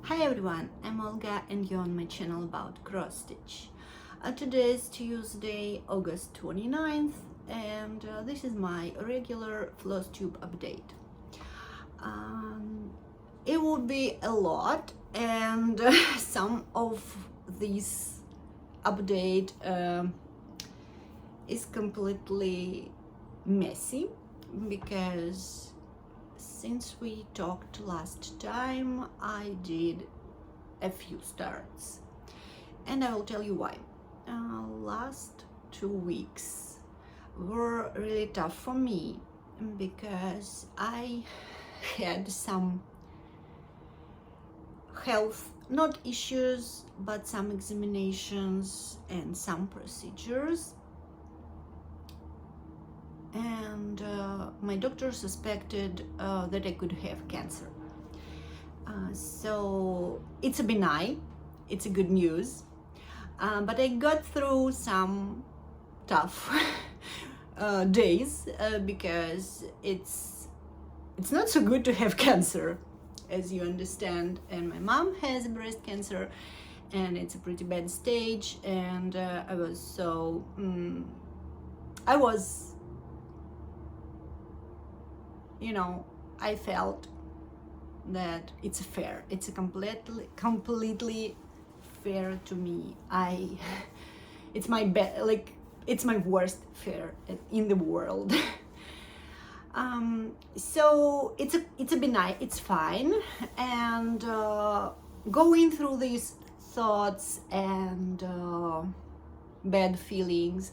Hi everyone, I'm Olga and you're on my channel about cross stitch. Today is Tuesday, August 29th, and this is my regular Flosstube update. It would be a lot, and some of this update is completely messy because since we talked last time, I did a few starts, and I will tell you why. Last 2 weeks were really tough for me because I had some health, not issues, but some examinations and some procedures. And my doctor suspected that I could have cancer. So it's a benign, it's a good news, but I got through some tough days because it's not so good to have cancer, as you understand, and my mom has breast cancer and it's a pretty bad stage, and I was I felt that it's a completely fair to me. It's my it's my worst fear in the world. So it's a benign, it's fine, and going through these thoughts and bad feelings,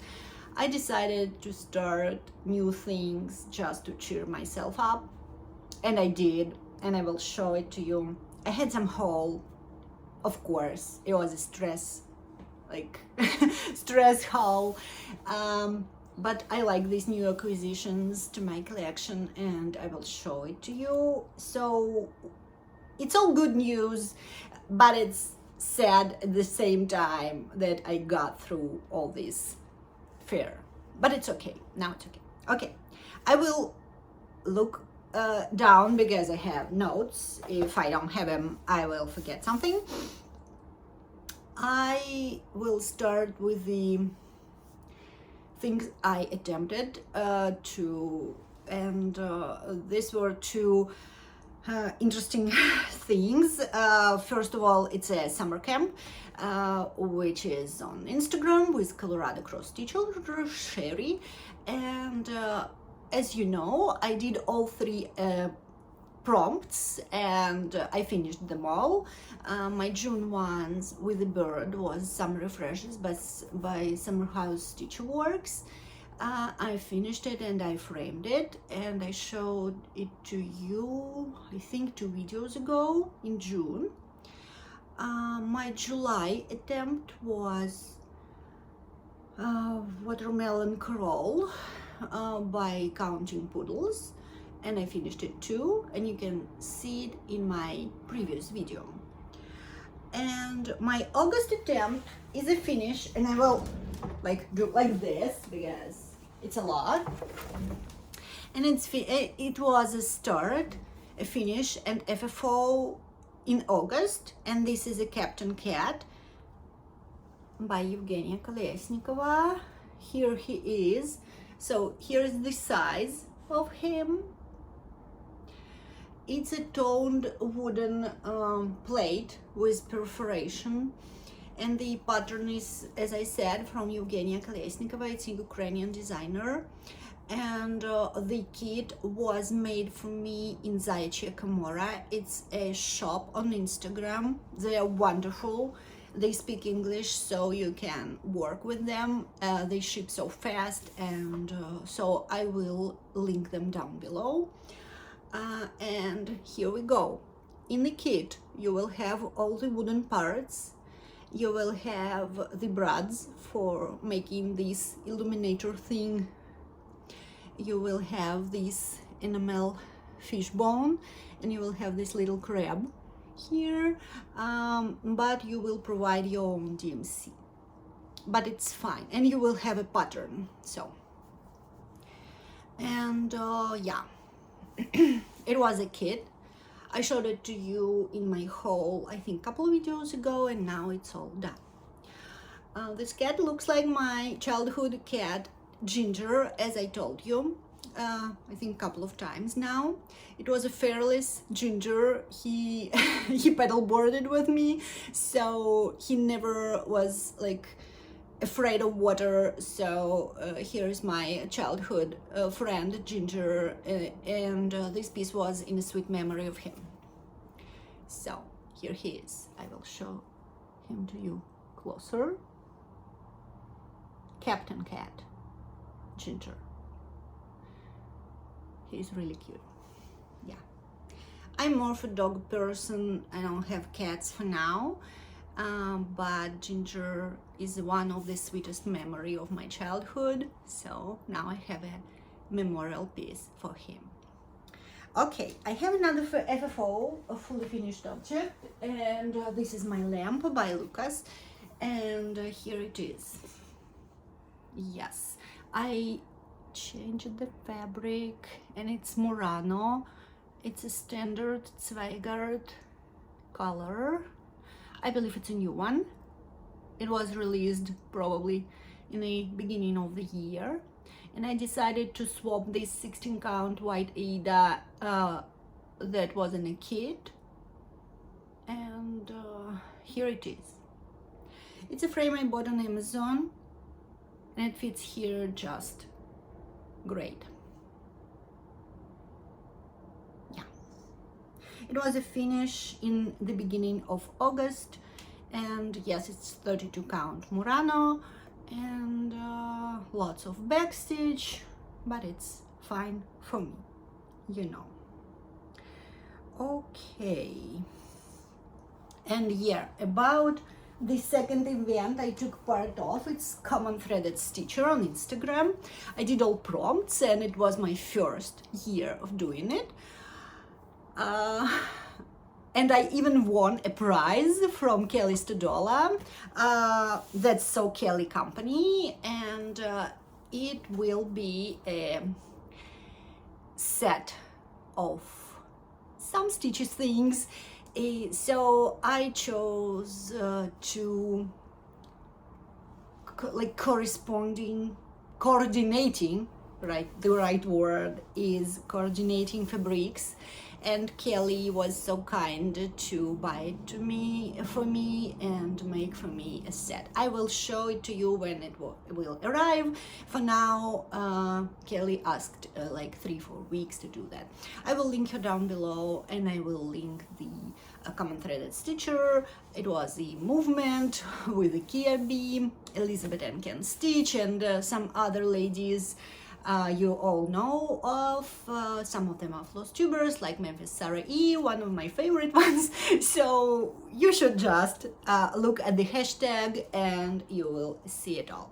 I decided to start new things just to cheer myself up, and I did, and I will show it to you. I had some haul, of course. It was a stress haul, but I like these new acquisitions to my collection, and I will show it to you. So it's all good news, but it's sad at the same time that I got through all this fear, but it's okay. Now it's okay. Okay, I will look down because I have notes. If I don't have them, I will forget something. I will start with the things I attempted to, and these were two interesting things. First of all, it's a summer camp which is on Instagram with Colorado cross stitcher Sherry, and as you know, I did all three prompts and I finished them all. My June ones with the bird was Summer Refreshes by Summer House Stitcher Works. I finished it and I framed it, and I showed it to you, I think 2 videos ago in June. My July attempt was Watermelon Crawl by Counting Poodles, and I finished it too, and you can see it in my previous video. And my August attempt is a finish, and I will do like this because it's a lot, and it was a start, a finish, and FFO in August. And this is a Captain Cat by Evgenia Kolesnikova. Here he is. So here's the size of him. It's a toned wooden plate with perforation, and the pattern is, as I said, from Evgenia Kolesnikova. It's a Ukrainian designer, and the kit was made for me in Zayachi Komora. It's a shop on Instagram. They are wonderful. They speak English, so you can work with them. They ship so fast, and so I will link them down below. And here we go. In the kit, you will have all the wooden parts. You will have the brads for making this illuminator thing. You will have this enamel fishbone, and you will have this little crab here, but you will provide your own DMC, but it's fine, and you will have a pattern. So, and yeah, it was a kit. I showed it to you in my haul, I think a couple of videos ago, and now it's all done. This cat looks like my childhood cat, Ginger, as I told you, I think a couple of times now. It was a fearless Ginger. He paddleboarded with me, so he never was like afraid of water. So here is my childhood friend Ginger, and this piece was in a sweet memory of him. So here he is. I will show him to you closer. Captain Cat, Ginger. He's really cute. Yeah, I'm more of a dog person. I don't have cats for now, but Ginger is one of the sweetest memory of my childhood, so now I have a memorial piece for him. Okay, I have another FFO, a fully finished object, and this is my lamp by Lucas, and here it is. Yes, I changed the fabric, and it's Murano. It's a standard Zweigart color. I believe it's a new one. It was released probably in the beginning of the year, and I decided to swap this 16 count white Ada that was in a kit, and here it is. It's a frame I bought on Amazon, and it fits here just great. Yeah, it was a finish in the beginning of August, and yes, it's 32 count Murano, and lots of backstitch, but it's fine for me, you know. Okay, and yeah, about the second event I took part of, it's Common Threaded Stitcher on Instagram. I did all prompts, and it was my first year of doing it. And I even won a prize from Kelly Stodola. That's So Kelly company, and it will be a set of some stitches things. So I chose to coordinating, right? The right word is coordinating fabrics, and Kelly was so kind to buy it for me and make for me a set. I will show it to you when it will arrive. For now, Kelly asked like 3-4 weeks to do that. I will link her down below, and I will link the Common Threaded Stitcher. It was the movement with the Kia Bee, Elizabeth and Ken Stitch, and some other ladies you all know of. Some of them are Flosstubers, like Memphis Sarah E, one of my favorite ones. So you should just look at the hashtag and you will see it all.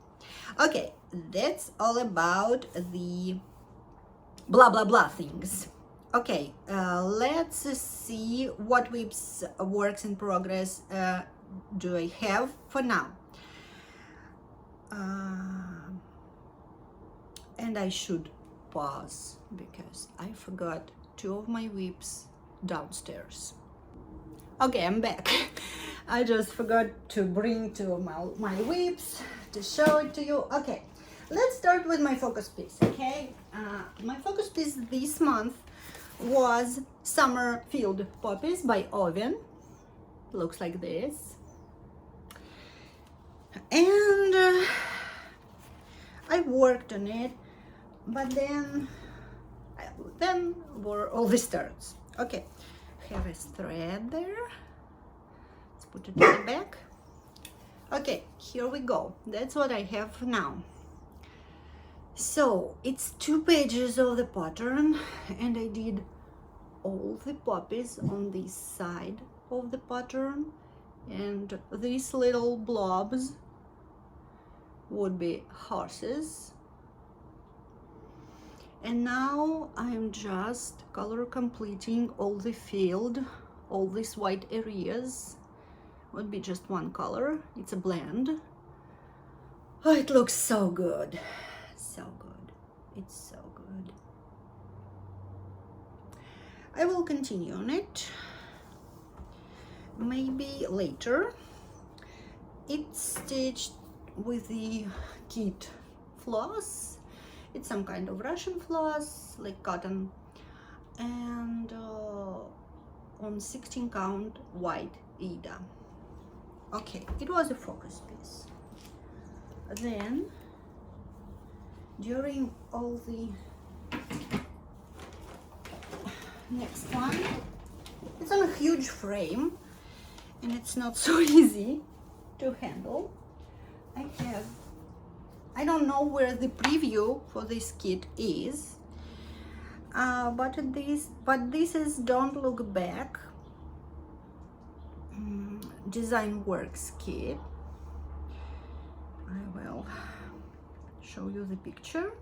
Okay, that's all about the blah blah blah things. Okay, let's see what WIP's works in progress do I have for now. And I should pause because I forgot 2 of my WIPs downstairs. Okay, I'm back. I just forgot to bring 2 of my WIPs to show it to you. Okay, let's start with my focus piece, okay? My focus piece this month was Summer Field Poppies by Oven. Looks like this. And I worked on it, but then were all the starts. Okay, have a thread there. Let's put it in the back. Okay, here we go. That's what I have for now. So it's 2 pages of the pattern, and I did all the poppies on this side of the pattern, and these little blobs would be horses. And now I'm just color completing all the field. All these white areas would be just 1 color. It's a blend. Oh, it looks so good. So good. It's so good. I will continue on it maybe later. It's stitched with the kit floss. It's some kind of Russian floss, like cotton, and on 16 count white Aida. Okay, it was a focus piece. Then during all the next one, it's on a huge frame and it's not so easy to handle. I don't know where the preview for this kit is, but this is Don't Look Back Design Works kit. I will show you the picture.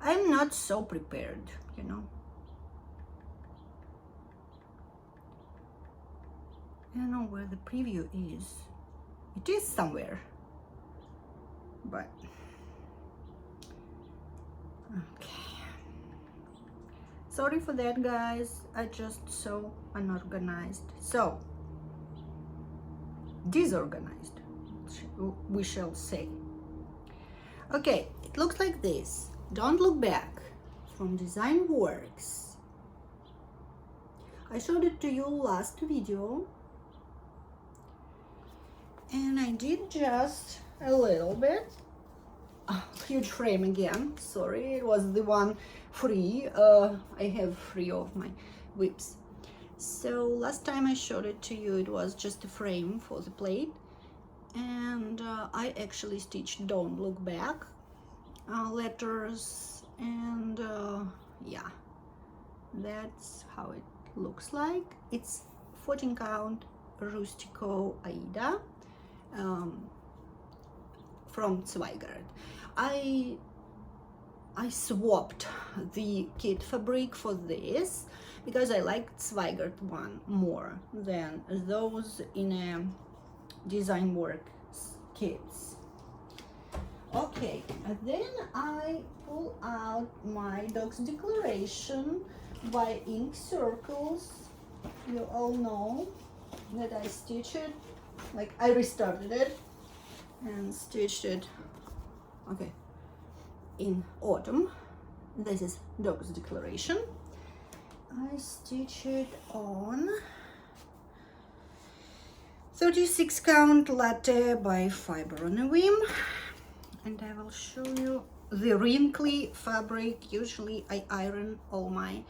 I'm not so prepared, you know. I don't know where the preview is. It is somewhere, but okay. Sorry for that, guys. I just so unorganized. So disorganized, we shall say. Okay, it looks like this. Don't Look Back from Design Works. I showed it to you last video, and I did just a little bit. Huge frame again, sorry, it was the one free. I have 3 of my whips. So last time I showed it to you, it was just a frame for the plate, and I actually stitched Don't Look Back letters, and yeah, that's how it looks like. It's 14 count Rustico Aida from Zweigart. I swapped the kit fabric for this because I liked Zweigart one more than those in a Design Works kits. Okay, and then I pull out my Dog's Declaration by Ink Circles. You all know that I stitched it, like I restarted it and stitched it, okay, in autumn. This is Dog's Declaration. I stitch it on 36 count latte by Fiber on a Whim, and I will show you the wrinkly fabric. Usually I iron all my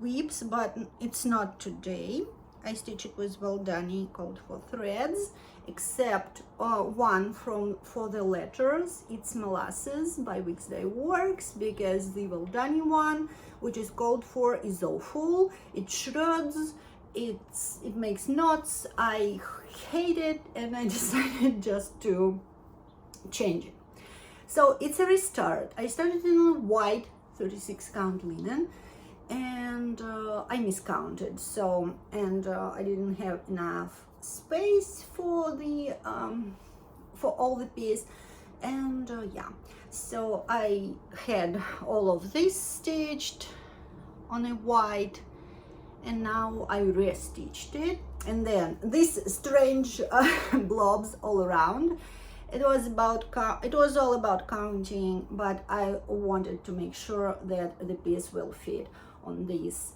whips, but it's not today. I stitch it with Valdani called for threads, except one for the letters. It's Molasses by Wigsday Works, because the Valdani one, which is called for, is awful. It shreds, it makes knots. I hate it, and I decided just to change it. So it's a restart. I started in white 36 count linen, and I miscounted, so, and I didn't have enough space for the for all the piece, and yeah, so I had all of this stitched on a white, and now I restitched it, and then this strange blobs all around. It was all about counting, but I wanted to make sure that the piece will fit on this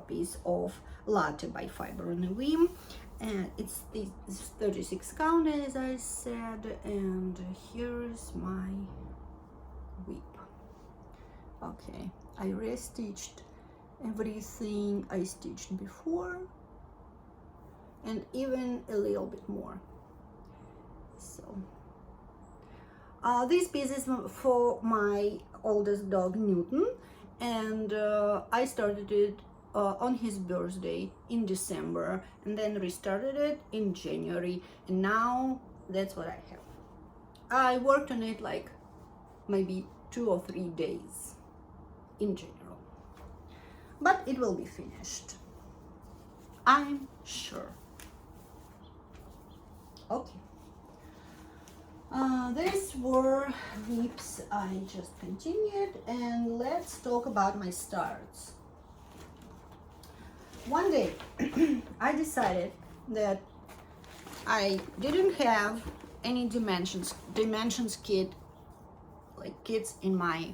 piece of latte by Fiber on a Whim, and it's 36 count, as I said, and here's my whip. Okay, I restitched everything I stitched before, and even a little bit more. So this piece is for my oldest dog Newton, and I started it on his birthday in December, and then restarted it in January, and now that's what I have. I worked on it like maybe 2 or 3 days in general, but it will be finished, I'm sure. Okay, These were whips I just continued, and let's talk about my starts. One day I decided that I didn't have any dimensions kit, like kits in my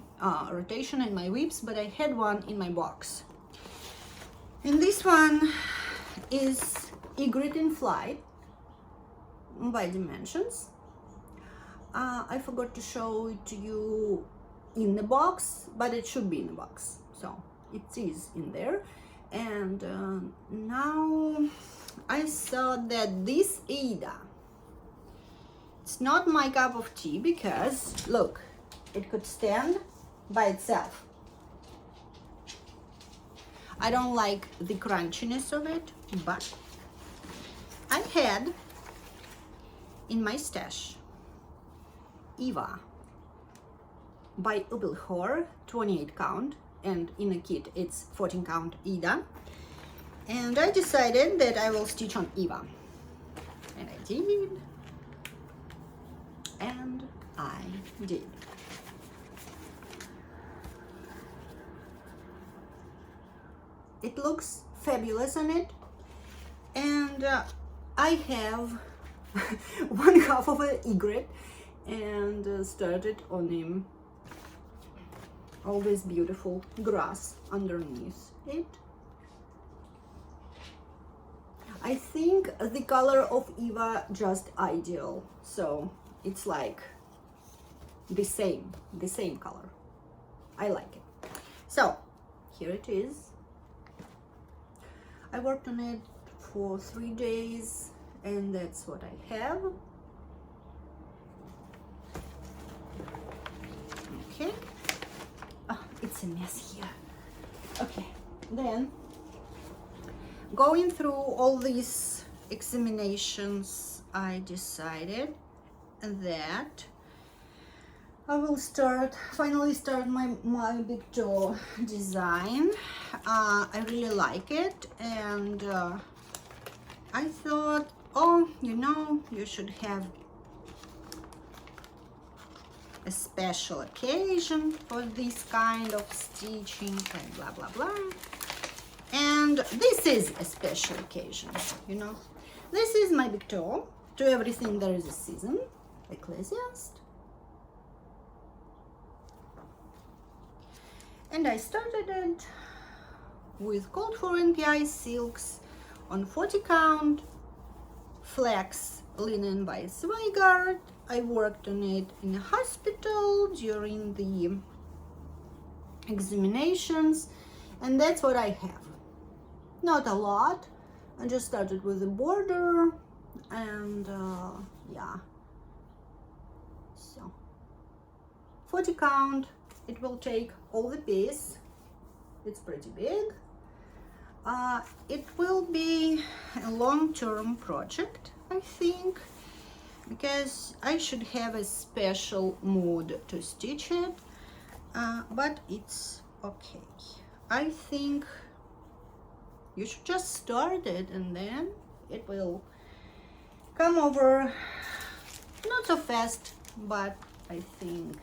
rotation and my whips, but I had one in my box. And this one is Egret in Flight by Dimensions. I forgot to show it to you in the box, but it should be in the box, so it is in there. And now I saw that this Ada, it's not my cup of tea, because look, it could stand by itself. I don't like the crunchiness of it, but I had in my stash Eva by Ubelhor, 28 count, and in a kit it's 14 count Ida, and I decided that I will stitch on Eva, and I did, and I did. It looks fabulous on it, and I have one half of an egret and started on him all this beautiful grass underneath it. I think the color of Eva just ideal, so it's like the same color. I like it. So here it is. I worked on it for 3 days, and that's what I have. Okay. Oh, it's a mess here. Okay, then going through all these examinations, I decided that I will finally start my big toe design. I really like it, and I thought, oh, you should have a special occasion for this kind of stitching and blah blah blah. And this is a special occasion, This is my big toe. To everything there is a season. Ecclesiast. And I started it with called for NPI silks on 40 count, flax linen by Zweigart. I worked on it in a hospital during the examinations, and that's what I have. Not a lot. I just started with the border, and yeah. So 40 count. It will take all the piece. It's pretty big. It will be a long-term project, I think, because I should have a special mood to stitch it, but it's okay. I think you should just start it, and then it will come over, not so fast, but I think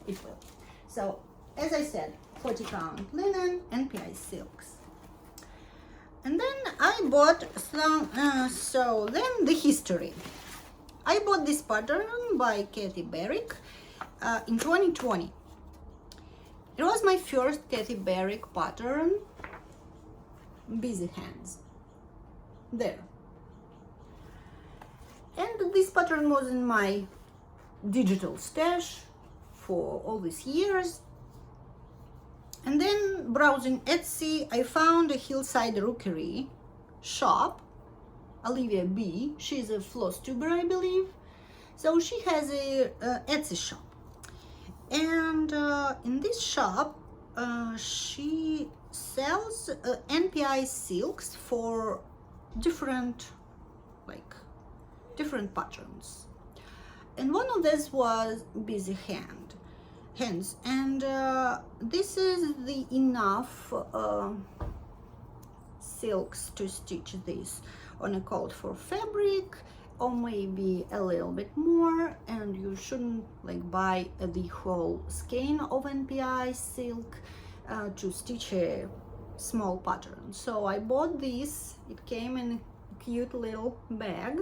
it will. So, as I said, 40 count linen and PI silks. And then I bought some, so then the history. I bought this pattern by Kathy Barrick in 2020. It was my first Kathy Barrick pattern, Busy Hands. There. And this pattern was in my digital stash for all these years. And then browsing Etsy, I found a Hillside Rookery shop, Olivia B. She's a Flosstuber, I believe. So she has a Etsy shop. And in this shop, she sells NPI silks for different patterns. And one of these was Busy Hands, and this is the enough silks to stitch this on a called for fabric or maybe a little bit more, and you shouldn't like buy the whole skein of NPI silk to stitch a small pattern. So I bought this. It came in a cute little bag,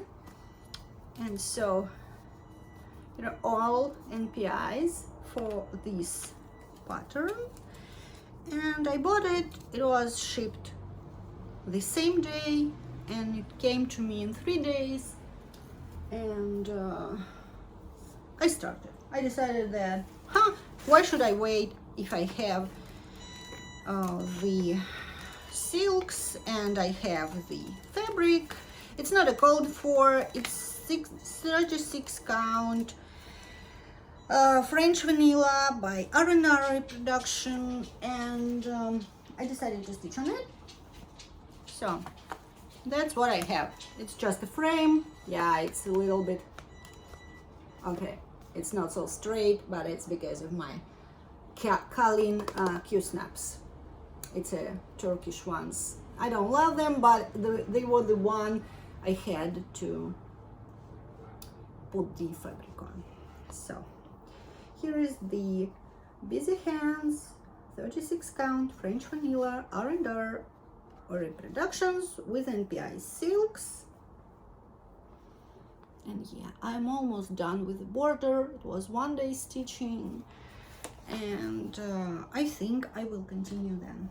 and so there are all NPIs for this pattern, and I bought it. It was shipped the same day, and it came to me in 3 days, and I decided that, why should I wait if I have the silks and I have the fabric. It's not a code for, it's 36 count French vanilla by R&R Production, and I decided to stitch on it. So that's what I have. It's just a frame. Yeah, it's a little bit, okay, it's not so straight, but it's because of my Kalin Q-snaps. It's a Turkish ones. I don't love them, but they were the one I had to put the fabric on. So here is the Busy Hands 36 count French vanilla R&R reproductions with NPI silks. And yeah, I'm almost done with the border. It was 1 day stitching, and I think I will continue then.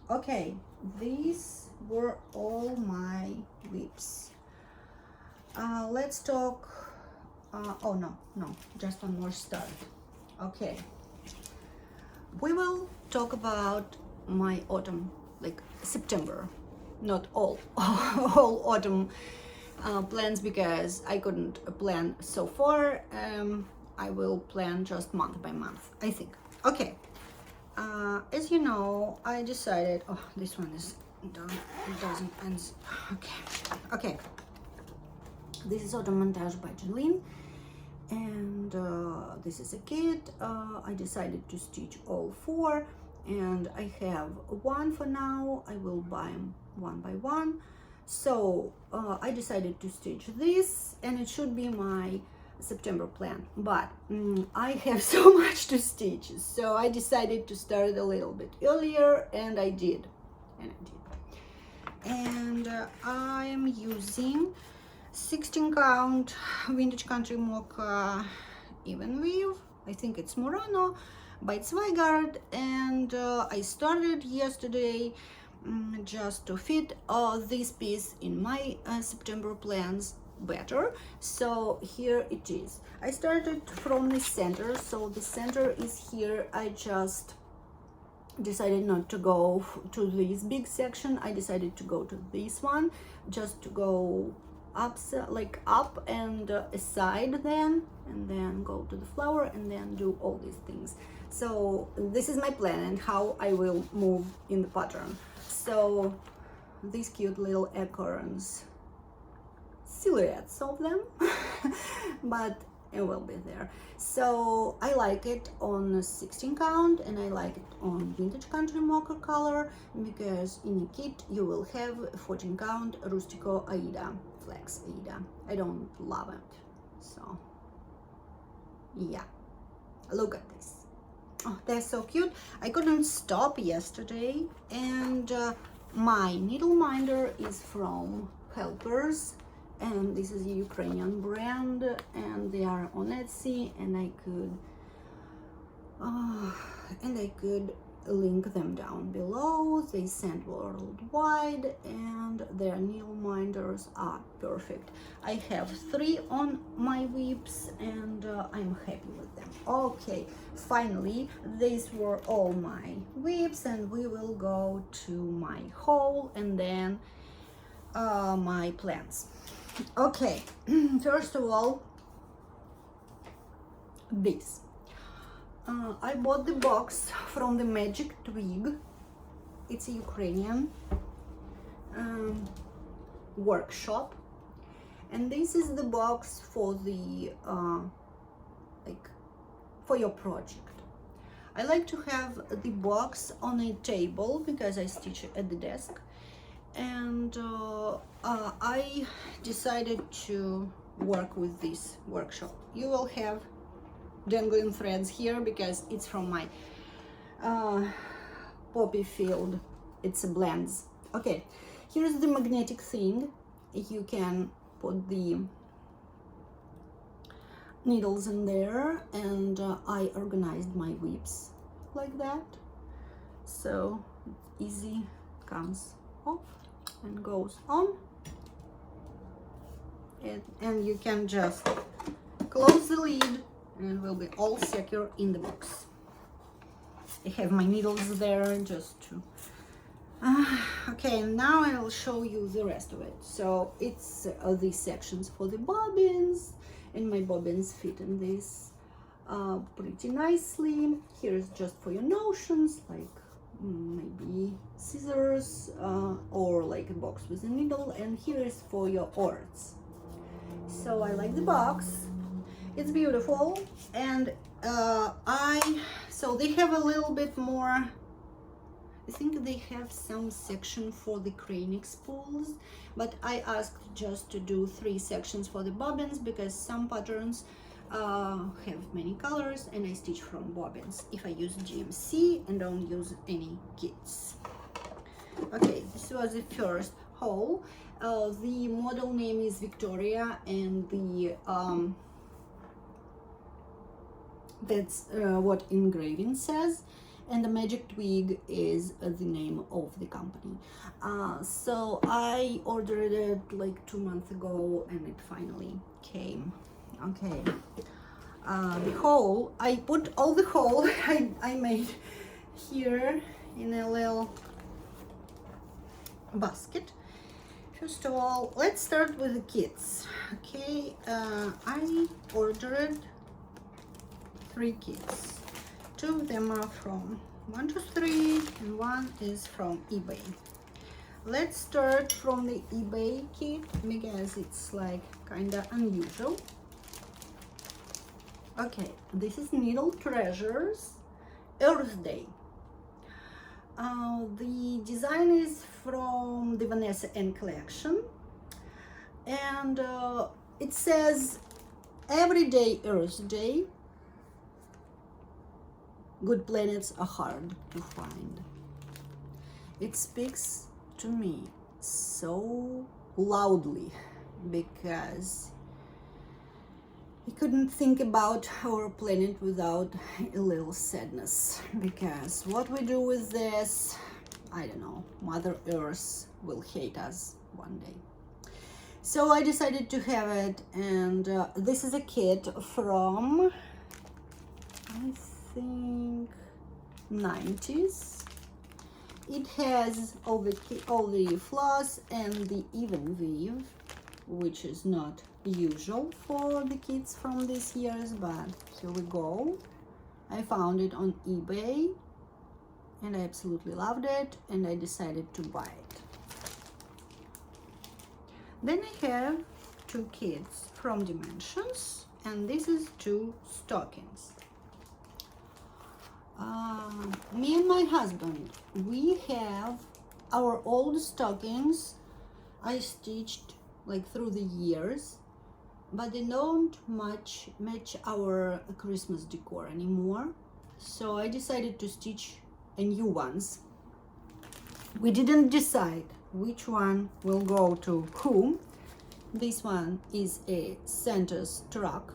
Okay, these were all my whips. Let's talk, oh no, just one more start. Okay, we will talk about my autumn, like September, not all all autumn plans, because I couldn't plan so far. I will plan just month by month, I think. Okay, as you know, I decided, oh, this one is done, it doesn't end. Okay, this is autumn montage by Jeline, and this is a kit. I decided to stitch all 4, and I have 1 for now. I will buy them 1 by 1. So I decided to stitch this, and it should be my September plan, but I have so much to stitch, so I decided to start a little bit earlier, and I did. And I am using 16 count Vintage Country Mocha even weave. I think it's Murano by Zweigart, and I started yesterday just to fit this piece in my September plans better. So here it is. I started from the center, so the center is here. I just decided not to go to this big section. I decided to go to this one, just to go up, like up and aside then, and then go to the flower, and then do all these things. So this is my plan and how I will move in the pattern. So these cute little acorns, silhouettes of them, but it will be there. So I like it on 16 count, and I like it on Vintage Country Mocha color, because in a kit you will have 14 count Rustico Aida, Flex Aida. I don't love it, so yeah, look at this. Oh, they're so cute. I couldn't stop yesterday, and my needle minder is from Helpers, and this is a Ukrainian brand, and they are on Etsy, and I could link them down below. They send worldwide, and their needle minders are perfect. I have 3 on my whips, and I'm happy with them. Okay, finally, these were all my whips, and we will go to my haul and then my plans. Okay, first of all, this. I bought the box from the Magic Twig. It's a Ukrainian workshop, and this is the box for the for your project. I like to have the box on a table because I stitch at the desk, and I decided to work with this workshop. You will have dangling threads here because it's from my poppy field. It's a blends. Okay, here's the magnetic thing. You can put the needles in there, and I organized my whips like that, so easy comes off and goes on, and you can just close the lid and it will be all secure in the box. I have my needles there just to okay, now I will show you the rest of it. So it's these sections for the bobbins, and my bobbins fit in this pretty nicely. Here's just for your notions, like maybe scissors or like a box with a needle, and here is for your orts. So I like the box, it's beautiful, and so they have a little bit more. I think they have some section for the cranic spools, but I asked just to do 3 sections for the bobbins because some patterns have many colors and I stitch from bobbins if I use GMC and don't use any kits. Okay, this was the first hole. The model name is Victoria, and the that's what engraving says, and the magic twig is the name of the company. So I ordered it like 2 months ago and it finally came. Okay, the hole, I put all the hole I made here in a little basket. First of all, let's start with the kits. Okay, I ordered 3 kits. 2 of them are from 123 and 1 is from eBay. Let's start from the eBay kit because it's like kinda unusual. Okay, this is Needle Treasures Earth Day. The design is from the Vanessa N collection, and it says Everyday Earth Day. Good planets are hard to find. It speaks to me so loudly because I couldn't think about our planet without a little sadness, because what we do with this, I don't know, Mother Earth will hate us one day. So I decided to have it, and this is a kit from, I think, 90s. It has all the floss and the even weave, which is not usual for the kits from these years, but here we go. I found it on eBay and I absolutely loved it, and I decided to buy it. Then I have 2 kits from Dimensions, and this is 2 stockings. Me and my husband, we have our old stockings I stitched like through the years, but they don't match our Christmas decor anymore, so I decided to stitch a new ones. We didn't decide which one will go to whom. This one is a Santa's truck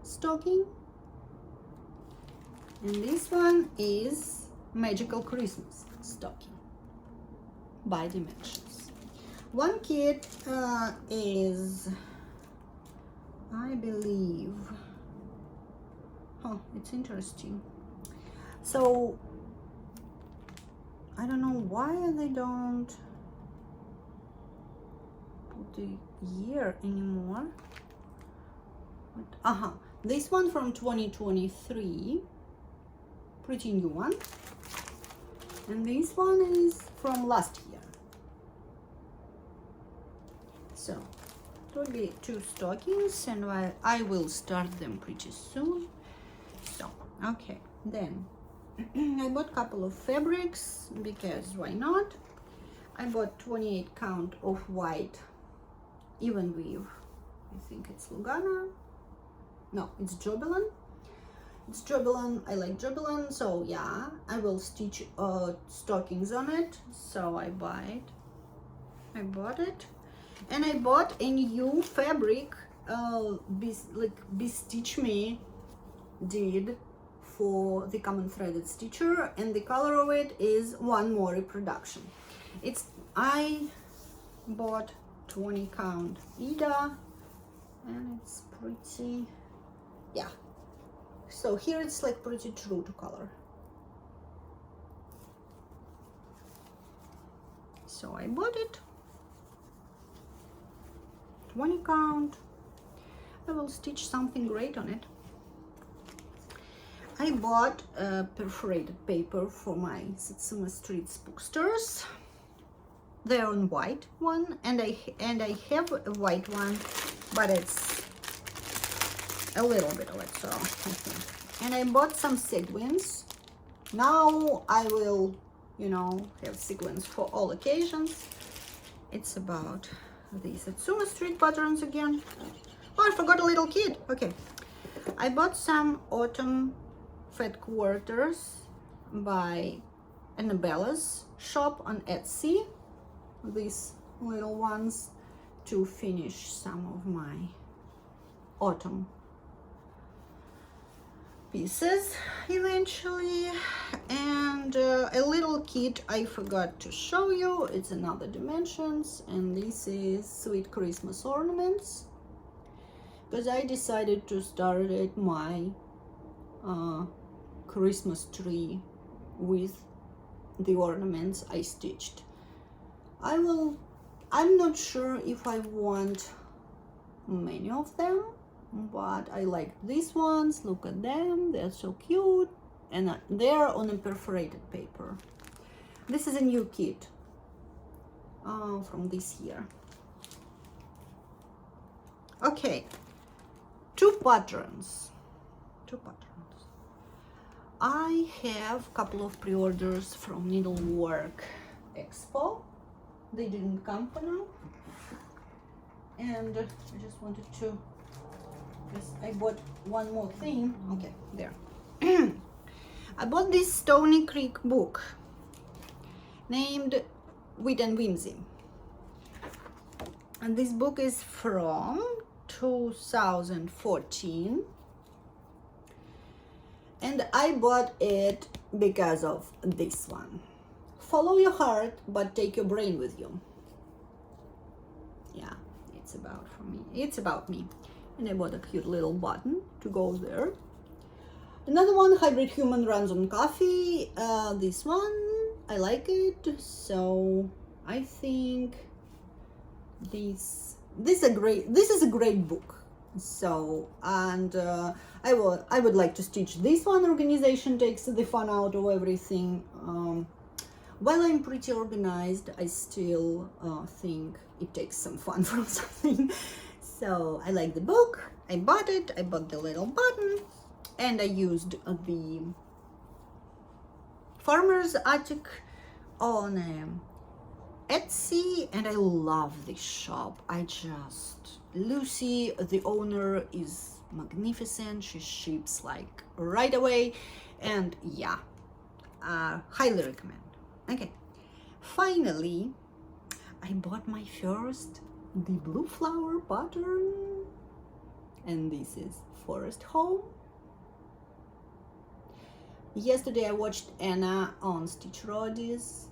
stocking, and this one is Magical Christmas stocking by Dimensions. One kit is, I believe, oh, it's interesting. So I don't know why they don't put the year anymore. But, this one from 2023, pretty new one, and this one is from last year. So it will be 2 stockings, and I will start them pretty soon. So okay, then I bought a couple of fabrics because why not. I bought 28 count of white even weave I think it's Lugana. No, it's Jobelan. It's Jobelan. I like Jobelan, so yeah, I will stitch stockings on it. So I bought it, and I bought a new fabric. Stitch Me did for the common threaded stitcher, and the color of it is One More Reproduction. I bought 20 count Ida, and it's pretty, yeah. So here it's like pretty true to color. So I bought it, 20 count. I will stitch something great on it. I bought perforated paper for my Satsuma Street Spooksters. They're on white one, and I have a white one, but it's a little bit of it, so okay. And I bought some sequins. Now I will, you know, have sequins for all occasions. It's about the Satsuma Street patterns again. Oh, I forgot a little kid. Okay, I bought some autumn fat quarters by Annabella's shop on Etsy. These little ones to finish some of my autumn pieces eventually. And a little kit I forgot to show you. It's another dimensions, and this is Sweet Christmas Ornaments, because I decided to start my Christmas tree with the ornaments I stitched. I'm not sure if I want many of them, but I like these ones. Look at them, they're so cute, and they're on a perforated paper. This is a new kit from this year. Okay, two patterns. I have a couple of pre-orders from Needlework Expo. They didn't come for now, and I just wanted to, because I bought one more thing. Okay, there. I bought this Stony Creek book named Wit and Whimsy, and this book is from 2014, and I bought it because of this one. Follow your heart, but take your brain with you. Yeah, it's about for me. It's about me. And I bought a cute little button to go there. Another one, Hybrid Human Runs on Coffee. This one, I like it. So I think this is a great book. So, and I would like to stitch this one. Organization takes the fun out of everything. While I'm pretty organized, I still think it takes some fun from something. So I like the book. I bought it. I bought the little button, and I used the Farmer's Attic on Etsy, and I love this shop. Lucy, the owner, is magnificent. She ships like right away, and yeah, highly recommend. Okay, finally, I bought my first the blue flower pattern, and this is Forest Home. Yesterday I watched Anna on Stitch Roddies.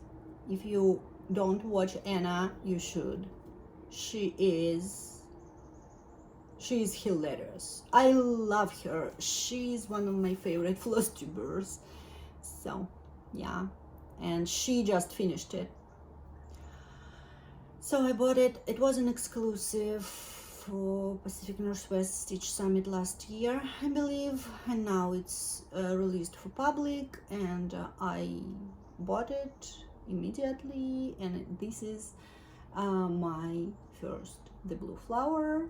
If you don't watch Anna, you should. She is hilarious. I love her. She's one of my favorite Flosstubers. So yeah, and she just finished it. So I bought it. It was an exclusive for Pacific Northwest Stitch Summit last year, I believe, and now it's released for public, and I bought it immediately, and this is my first the blue flower.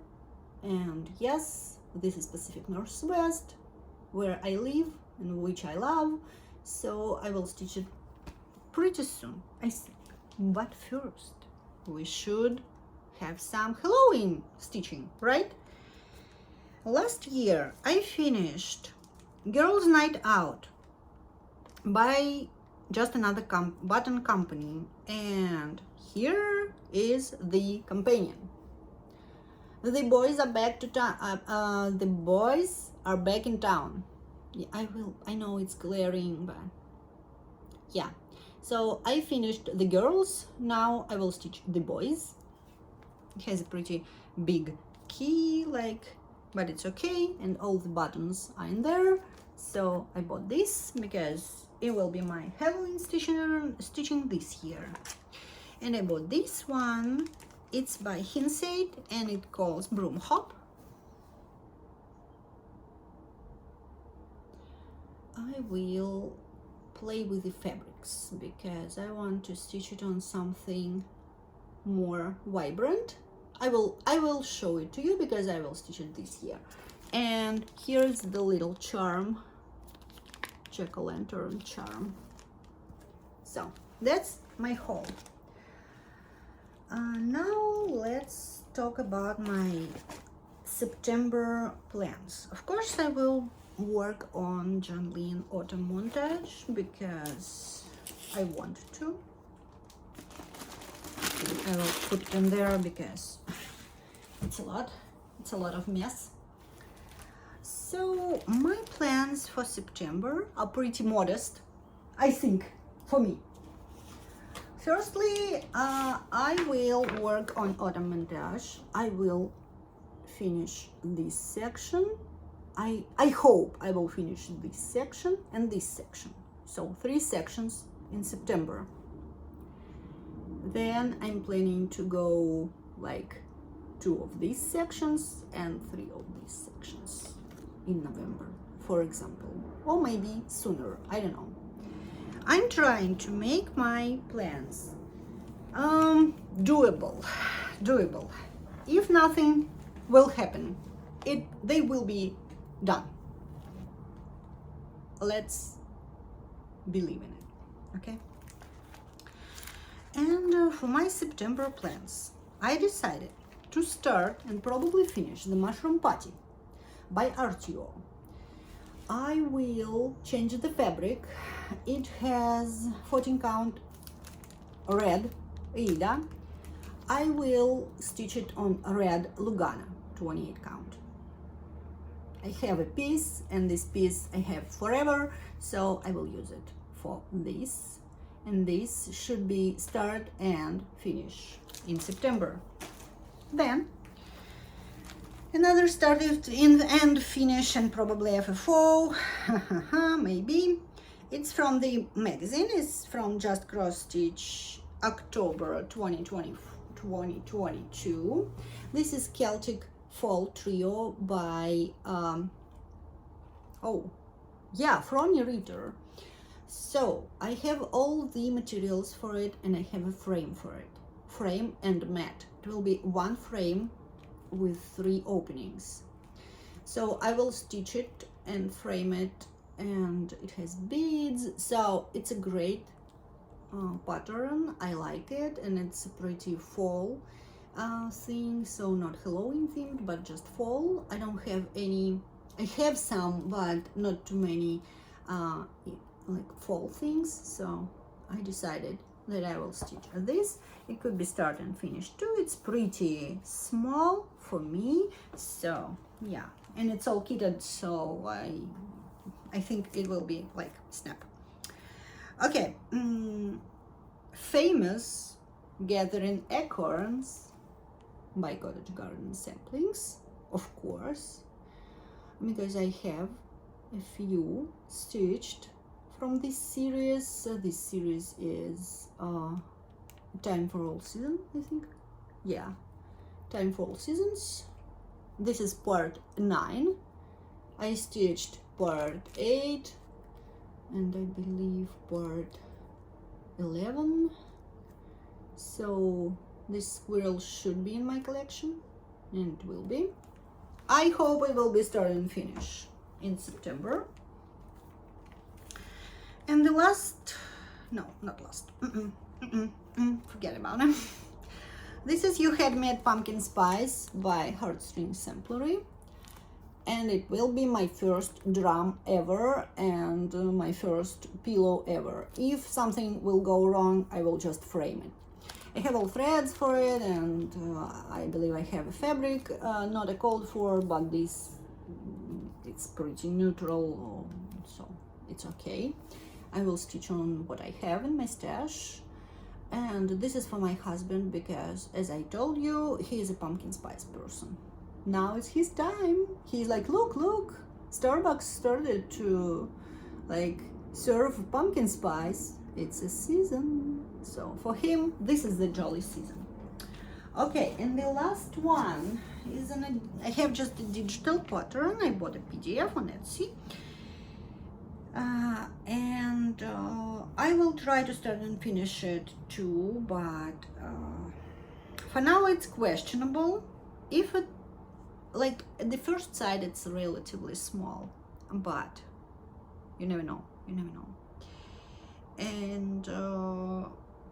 And yes, this is Pacific Northwest, where I live and which I love, so I will stitch it pretty soon, I think. But first we should have some Halloween stitching, right? Last year I finished Girls Night Out by just another button company, and here is the companion. The boys are back to town. The boys are back in town. Yeah, I know it's glaring, but yeah. So I finished the girls. Now I will stitch the boys. It has a pretty big key, but it's okay, and all the buttons are in there. So I bought this because it will be my Halloween stitching this year. And I bought this one. It's by Hinsate and it calls Broom Hop. I will play with the fabrics because I want to stitch it on something more vibrant. I will show it to you because I will stitch it this year. And here's the little charm, jack-o'-lantern charm. So that's my haul. Now let's talk about my September plans. Of course, I will work on John Lean autumn montage because I want to. I will put it in there because it's a lot of mess. So my plans for September are pretty modest, I think, for me. Firstly, I will work on autumn montage. I will finish this section. I hope I will finish this section and this section. So 3 sections in September. Then I'm planning to go 2 of these sections and 3 of these sections in November, for example, or maybe sooner, I don't know. I'm trying to make my plans doable. If nothing will happen, they will be done. Let's believe in it, okay? And for my September plans, I decided to start and probably finish the Mushroom Party by RTO. I will change the fabric. It has 14 count red Aida. I will stitch it on red Lugana 28 count. I have a piece, and this piece I have forever, so I will use it for this. And this should be start and finish in September. Then another start in the end finish and probably FFO, maybe. It's from the magazine. It's from Just Cross Stitch, October 2022. This is Celtic Fall Trio by Frony Ritter. So I have all the materials for it, and I have a frame for it, frame and mat. It will be 1 frame with 3 openings. So I will stitch it and frame it, and it has beads, so it's a great pattern. I like it, and it's a pretty fall thing, so not Halloween themed, but just fall. I don't have any, I have some, but not too many fall things, so I decided that I will stitch this. It could be start and finish too. It's pretty small for me, so yeah, and it's all kitted, so I think it will be snap. Okay, Famous Gathering Acorns by Cottage Garden Saplings, of course, because I have a few stitched from this series. This series is Time for All Season, I think. Yeah, Time for All Seasons. This is part 9. I stitched part 8 and I believe part 11. So this squirrel should be in my collection, and it will be. I hope it will be start and finish in September. And the last, no, not last, forget about it. This is You Had Made Pumpkin Spice by Heartstring Samplery, and it will be my first drum ever and my first pillow ever. If something will go wrong, I will just frame it. I have all threads for it, and I believe I have a fabric, not a called for, but this, it's pretty neutral, so it's okay. I will stitch on what I have in my stash. And this is for my husband because, as I told you, he is a pumpkin spice person. Now it's his time. He's like, look, Starbucks started to like serve pumpkin spice. It's a season. So for him, this is the jolly season. Okay, and the last one is I have just a digital pattern. I bought a PDF on Etsy. And I will try to start and finish it too, but for now it's questionable. If it, like at the first sight, it's relatively small, but you never know, and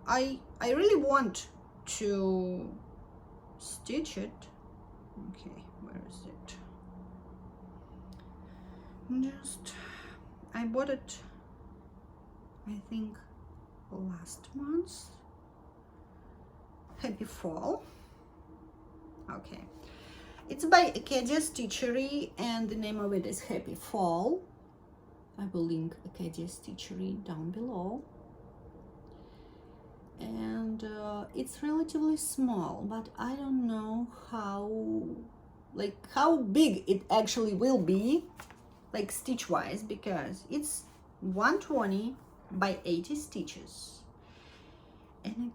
I really want to stitch it. Okay, where is it? I bought it, I think, last month. Happy Fall. Okay. It's by Acadia Stitchery, and the name of it is Happy Fall. I will link Acadia Stitchery down below. And it's relatively small, but I don't know how big it actually will be, like stitch wise, because it's 120 by 80 stitches, and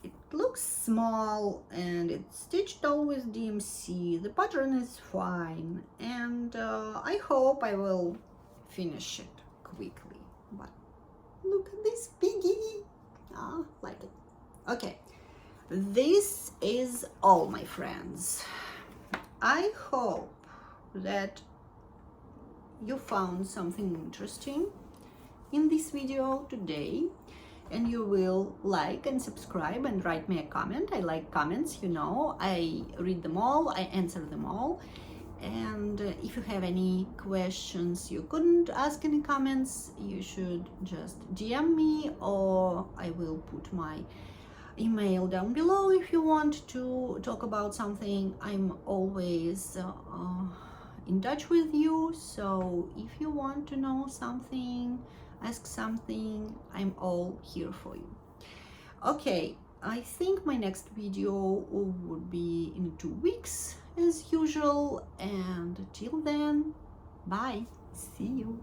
it looks small, and it's stitched all with DMC. The pattern is fine, and I hope I will finish it quickly. But look at this piggy. Like it. Okay, this is all, my friends. I hope that you found something interesting in this video today, and you will like and subscribe and write me a comment. I like comments, you know, I read them all, I answer them all. And if you have any questions you couldn't ask in the comments, you should just DM me, or I will put my email down below if you want to talk about something. I'm always in touch with you, so if you want to know something, ask something, I'm all here for you. Okay, I think my next video would be in 2 weeks as usual, and till then, bye, see you.